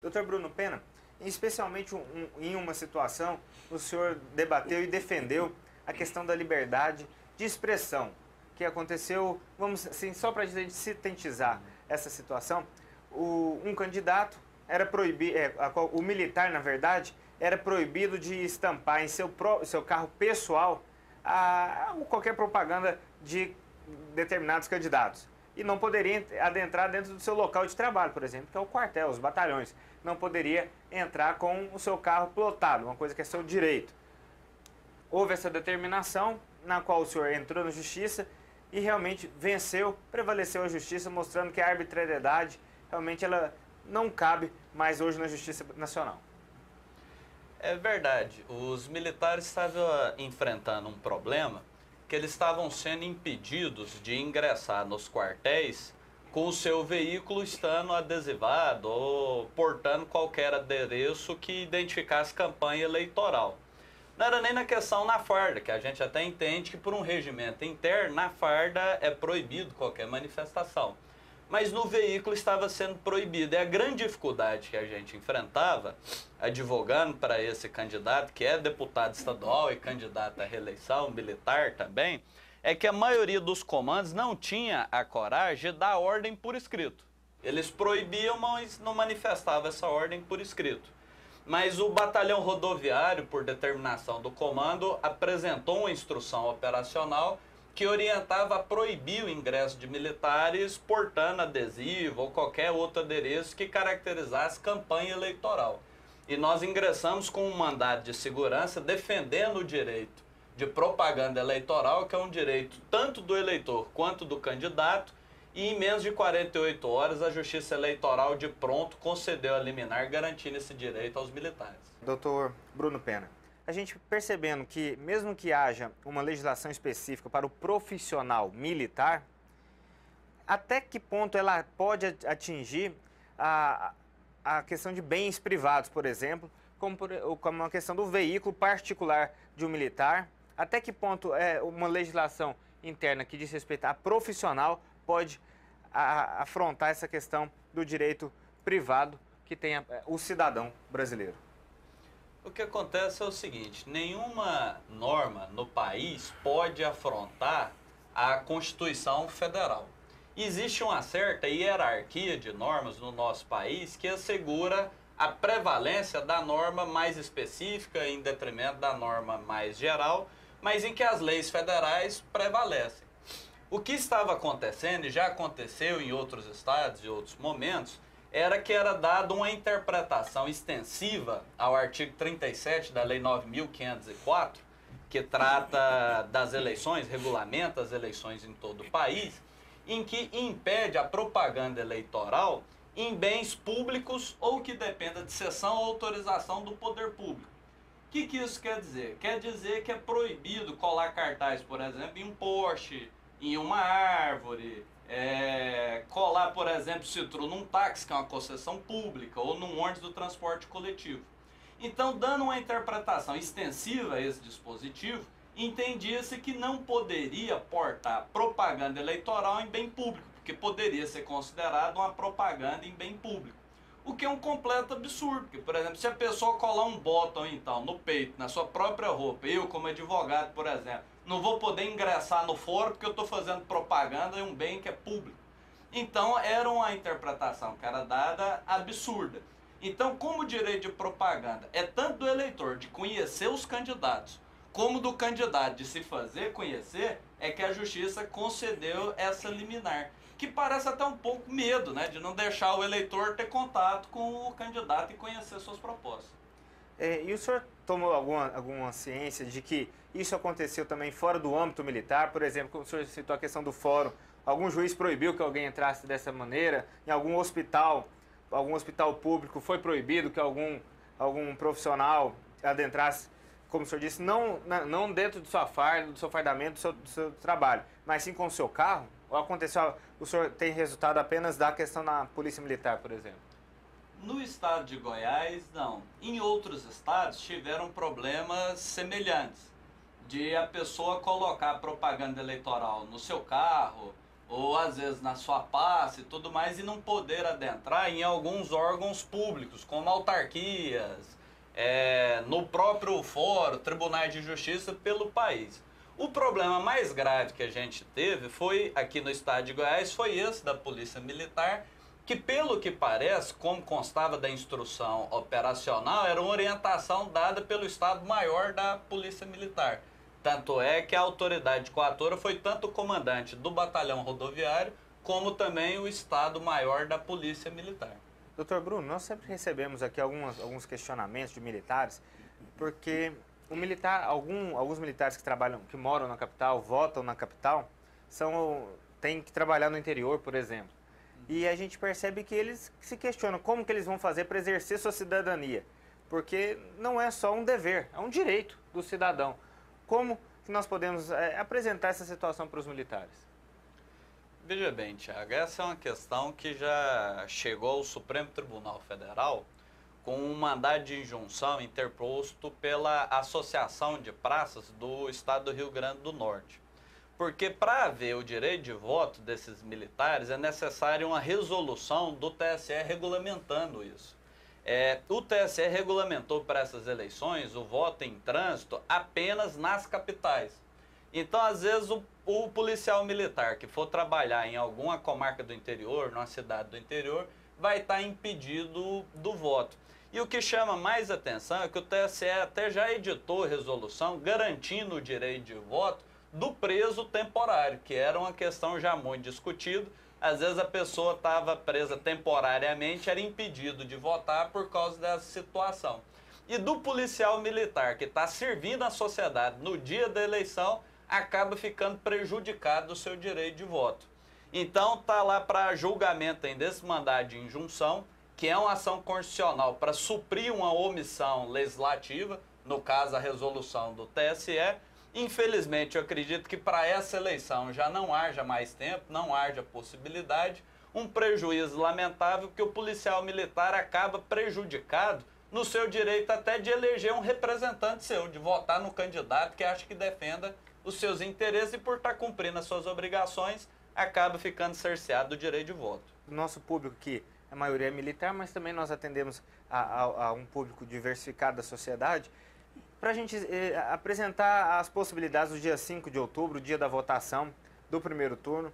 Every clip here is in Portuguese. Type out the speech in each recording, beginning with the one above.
Doutor Bruno Pena, especialmente em uma situação, o senhor debateu e defendeu a questão da liberdade de expressão, que aconteceu, vamos assim, só para a gente sintetizar essa situação, um candidato era proibido, o militar, na verdade, era proibido de estampar em seu carro pessoal qualquer propaganda de determinados candidatos. E não poderia adentrar dentro do seu local de trabalho, por exemplo, que é o quartel, os batalhões. Não poderia entrar com o seu carro plotado, uma coisa que é seu direito. Houve essa determinação, na qual o senhor entrou na justiça e realmente venceu, prevaleceu a justiça, mostrando que a arbitrariedade realmente ela não cabe mais hoje na Justiça Nacional. É verdade, os militares estavam enfrentando um problema que eles estavam sendo impedidos de ingressar nos quartéis com o seu veículo estando adesivado ou portando qualquer adereço que identificasse campanha eleitoral. Não era nem na questão na farda, que a gente até entende que por um regimento interno, na farda é proibido qualquer manifestação. Mas no veículo estava sendo proibido. E a grande dificuldade que a gente enfrentava, advogando para esse candidato, que é deputado estadual e candidato à reeleição, militar também, é que a maioria dos comandos não tinha a coragem de dar ordem por escrito. Eles proibiam, mas não manifestavam essa ordem por escrito. Mas o batalhão rodoviário, por determinação do comando, apresentou uma instrução operacional que orientava a proibir o ingresso de militares portando adesivo ou qualquer outro adereço que caracterizasse campanha eleitoral. E nós ingressamos com um mandado de segurança defendendo o direito de propaganda eleitoral, que é um direito tanto do eleitor quanto do candidato, e em menos de 48 horas a Justiça Eleitoral de pronto concedeu a liminar garantindo esse direito aos militares. Doutor Bruno Pena, a gente percebendo que mesmo que haja uma legislação específica para o profissional militar, até que ponto ela pode atingir a questão de bens privados, por exemplo, como a questão do veículo particular de um militar, até que ponto uma legislação interna que diz respeito a profissional pode afrontar essa questão do direito privado que tem o cidadão brasileiro? O que acontece é o seguinte, nenhuma norma no país pode afrontar a Constituição Federal. Existe uma certa hierarquia de normas no nosso país que assegura a prevalência da norma mais específica em detrimento da norma mais geral, mas em que as leis federais prevalecem. O que estava acontecendo, e já aconteceu em outros estados e outros momentos, era que era dada uma interpretação extensiva ao artigo 37 da Lei 9.504, que trata das eleições, regulamenta as eleições em todo o país, em que impede a propaganda eleitoral em bens públicos ou que dependa de cessão ou autorização do poder público. O que isso quer dizer? Quer dizer que é proibido colar cartaz, por exemplo, em um poste, em uma árvore, colar, por exemplo, citro num táxi, que é uma concessão pública, ou num ônibus do transporte coletivo. Então, dando uma interpretação extensiva a esse dispositivo, entendia-se que não poderia portar propaganda eleitoral em bem público, porque poderia ser considerado uma propaganda em bem público. O que é um completo absurdo, porque, por exemplo, se a pessoa colar um botão, então, no peito, na sua própria roupa, eu, como advogado, por exemplo, não vou poder ingressar no fórum porque eu estou fazendo propaganda em um bem que é público. Então, era uma interpretação que era dada absurda. Então, como o direito de propaganda é tanto do eleitor de conhecer os candidatos, como do candidato de se fazer conhecer, é que a justiça concedeu essa liminar. Que parece até um pouco medo, né, de não deixar o eleitor ter contato com o candidato e conhecer suas propostas. E o senhor tomou alguma ciência de que isso aconteceu também fora do âmbito militar? Por exemplo, como o senhor citou a questão do fórum, algum juiz proibiu que alguém entrasse dessa maneira? Em algum hospital público foi proibido que algum profissional adentrasse, como o senhor disse, não dentro do sua farda, do seu fardamento, do seu trabalho, mas sim com o seu carro? Ou aconteceu, o senhor tem resultado apenas da questão da polícia militar, por exemplo? No estado de Goiás, não. Em outros estados tiveram problemas semelhantes, de a pessoa colocar propaganda eleitoral no seu carro ou às vezes na sua passe e tudo mais, e não poder adentrar em alguns órgãos públicos, como autarquias, no próprio fórum, tribunais de justiça pelo país. O problema mais grave que a gente teve foi, aqui no estado de Goiás, foi esse da Polícia Militar, que pelo que parece, como constava da instrução operacional, era uma orientação dada pelo Estado-Maior da Polícia Militar. Tanto é que a autoridade coatora foi tanto o comandante do batalhão rodoviário, como também o Estado-Maior da Polícia Militar. Doutor Bruno, nós sempre recebemos aqui alguns questionamentos de militares, porque alguns militares que moram na capital, votam na capital, têm que trabalhar no interior, por exemplo. E a gente percebe que eles se questionam como que eles vão fazer para exercer sua cidadania, porque não é só um dever, é um direito do cidadão. Como que nós podemos apresentar essa situação para os militares? Veja bem, Tiago, essa é uma questão que já chegou ao Supremo Tribunal Federal com um mandado de injunção interposto pela Associação de Praças do Estado do Rio Grande do Norte. Porque para haver o direito de voto desses militares é necessária uma resolução do TSE regulamentando isso. O TSE regulamentou para essas eleições o voto em trânsito apenas nas capitais. Então, às vezes, o policial militar que for trabalhar em alguma comarca do interior, numa cidade do interior, vai estar impedido do voto. E o que chama mais atenção é que o TSE até já editou resolução garantindo o direito de voto do preso temporário, que era uma questão já muito discutida. Às vezes a pessoa estava presa temporariamente, era impedido de votar por causa dessa situação. E do policial militar que está servindo a sociedade no dia da eleição, acaba ficando prejudicado do seu direito de voto. Então está lá para julgamento ainda esse mandado de injunção, que é uma ação constitucional para suprir uma omissão legislativa, no caso a resolução do TSE. Infelizmente, eu acredito que para essa eleição já não haja mais tempo, não haja possibilidade, um prejuízo lamentável que o policial militar acaba prejudicado no seu direito até de eleger um representante seu, de votar no candidato que acha que defenda os seus interesses e por estar cumprindo as suas obrigações, acaba ficando cerceado do direito de voto. O nosso público que a maioria é militar, mas também nós atendemos a um público diversificado da sociedade, para a gente apresentar as possibilidades do dia 5 de outubro, dia da votação do primeiro turno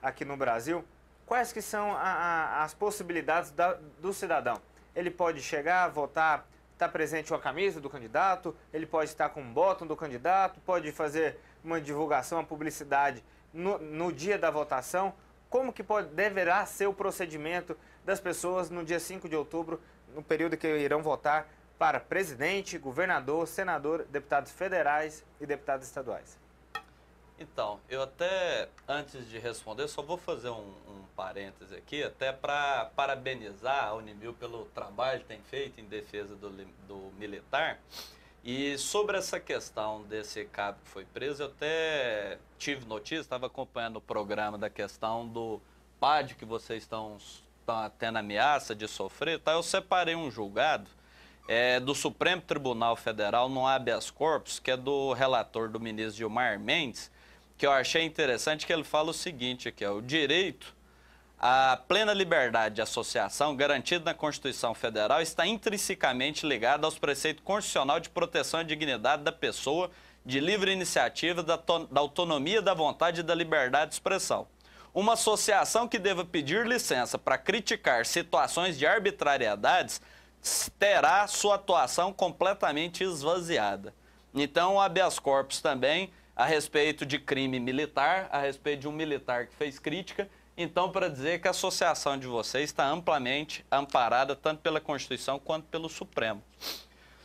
aqui no Brasil. Quais que são as possibilidades do cidadão? Ele pode chegar, votar, estar presente com a camisa do candidato, ele pode estar com um botão do candidato, pode fazer uma divulgação, uma publicidade no dia da votação. Como que deverá ser o procedimento das pessoas no dia 5 de outubro, no período que irão votar para presidente, governador, senador, deputados federais e deputados estaduais? Então, eu até, antes de responder, só vou fazer um parêntese aqui, até para parabenizar a Unimil pelo trabalho que tem feito em defesa do militar. E sobre essa questão desse cabo que foi preso, eu até tive notícia, estava acompanhando o programa da questão do PAD que vocês estão tendo ameaça de sofrer, tá? Eu separei um julgado do Supremo Tribunal Federal no habeas corpus, que é do relator do ministro Gilmar Mendes, que eu achei interessante, que ele fala o seguinte aqui, o direito à plena liberdade de associação garantido na Constituição Federal está intrinsecamente ligado aos preceitos constitucionais de proteção à dignidade da pessoa, de livre iniciativa, da autonomia, da vontade e da liberdade de expressão. Uma associação que deva pedir licença para criticar situações de arbitrariedades terá sua atuação completamente esvaziada. Então, o habeas corpus também, a respeito de crime militar, a respeito de um militar que fez crítica, então, para dizer que a associação de vocês está amplamente amparada tanto pela Constituição quanto pelo Supremo.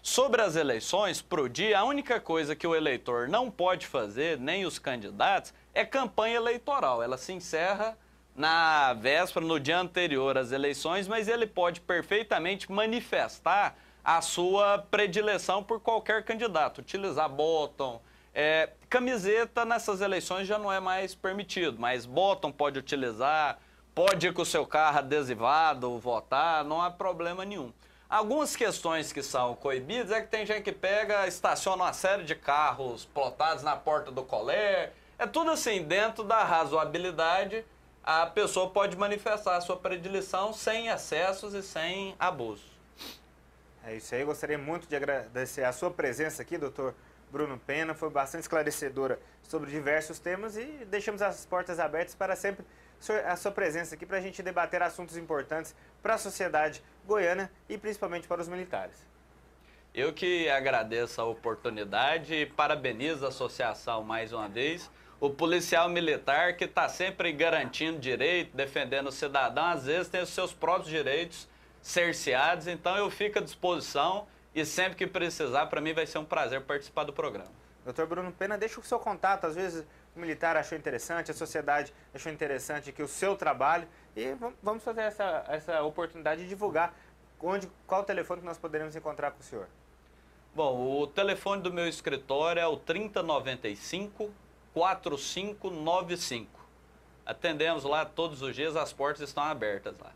Sobre as eleições, para o dia, a única coisa que o eleitor não pode fazer, nem os candidatos, é campanha eleitoral. Ela se encerra na véspera, no dia anterior às eleições, mas ele pode perfeitamente manifestar a sua predileção por qualquer candidato, utilizar botão. Camiseta nessas eleições já não é mais permitido, mas botão pode utilizar, pode ir com o seu carro adesivado, votar, não há problema nenhum. Algumas questões que são coibidas é que tem gente que pega, estaciona uma série de carros plotados na porta do colégio, É tudo assim, dentro da razoabilidade, a pessoa pode manifestar a sua predileção sem excessos e sem abuso. É isso aí, gostaria muito de agradecer a sua presença aqui, doutor Bruno Pena, foi bastante esclarecedora sobre diversos temas e deixamos as portas abertas para sempre a sua presença aqui para a gente debater assuntos importantes para a sociedade goiana e principalmente para os militares. Eu que agradeço a oportunidade e parabenizo a associação mais uma vez. O policial militar que está sempre garantindo direito, defendendo o cidadão, às vezes tem os seus próprios direitos cerceados, então eu fico à disposição e sempre que precisar, para mim vai ser um prazer participar do programa. Doutor Bruno Pena, deixa o seu contato, às vezes o militar achou interessante, a sociedade achou interessante aqui o seu trabalho e vamos fazer essa oportunidade de divulgar qual o telefone que nós poderemos encontrar com o senhor. Bom, o telefone do meu escritório é o 3095-4595. Atendemos lá todos os dias, as portas estão abertas lá.